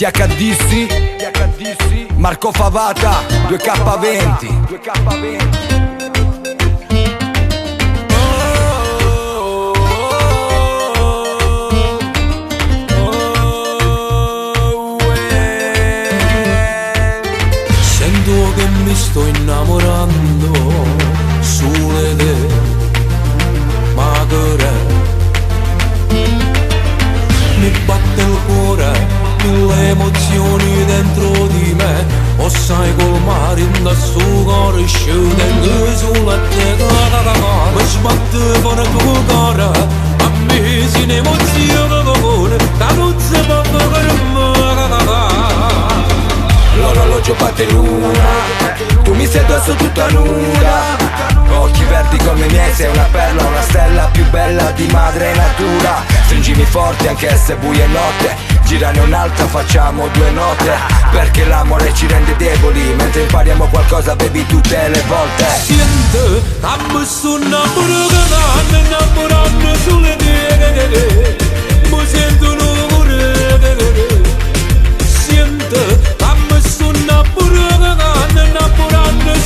THDC, Marco Favata, 2K20. Sento che mi sto innamorando solo te, ma mi batte il cuore, mille emozioni dentro di me, o sai colmare da sto cuore scende sulla terra, mi sbatte con il tuo cuore, a me si ne emoziona, da non si può fare L'orologio batte l'una, tu mi sei addosso tutta nuda, occhi verdi come i miei, sei una perla, una stella più bella di madre natura. Stringimi forte anche se buia e notte, girane un'altra, facciamo due note, perché l'amore ci rende deboli, mentre impariamo qualcosa bevi tutte le volte. Siente, dammi sto innamorando sulle te, mi sento un cuore, siente, dammi sto innamorando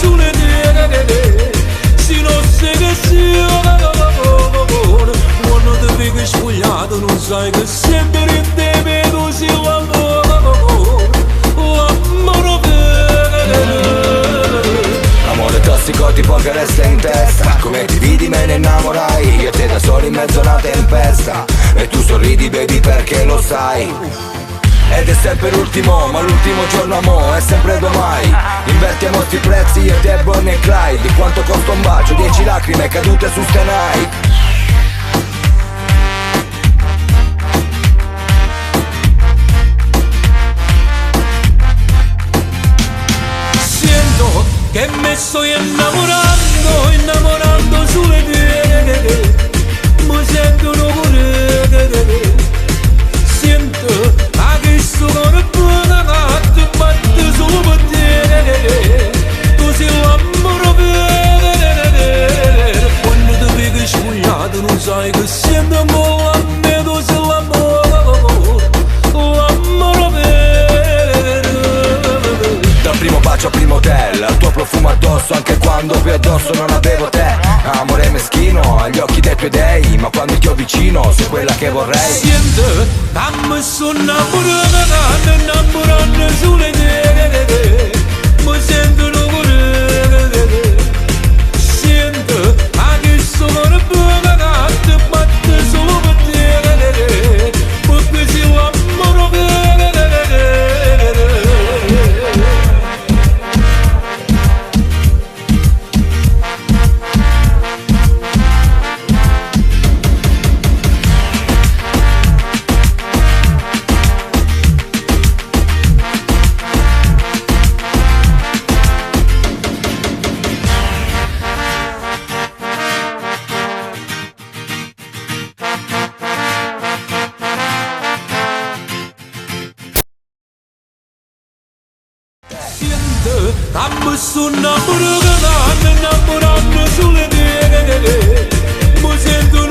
sulle te, se non sai che sia, quando ti vedi spogliato non sai che sempre in te vedo si l'amore Amore tossico tipo che resta in testa, come ti vidi me ne innamorai, io e te da soli in mezzo a una tempesta, e tu sorridi baby perché lo sai. Ed è sempre l'ultimo, ma l'ultimo giorno amore è sempre domani. Invertiamo sti prezzi io e te Bonnie e Clyde, quanto costa un bacio, 10 lacrime cadute su ste Nike. Che mi sto innamorando sulle te, mi sento un cuore, sento che sto cuore ti batte solo per te, tu sei l'amore vero, quando ti vedi spogliato non sai che sento ancora a me, tu sei l'amore vero. Dal primo bacio al primo hotel, al tuo profumo addosso, anche quando qui addosso non avevo te. Amore meschino, agli occhi dei tuoi dei, ma quando ti ho vicino sei quella che vorrei. Siente, dammi sto innamorando sulle te, mi sento un cuore, siente, che sto cuore ti batte solo per te, perché sei l'amore vero. Dammi sto innamorando sulle te, mi sento un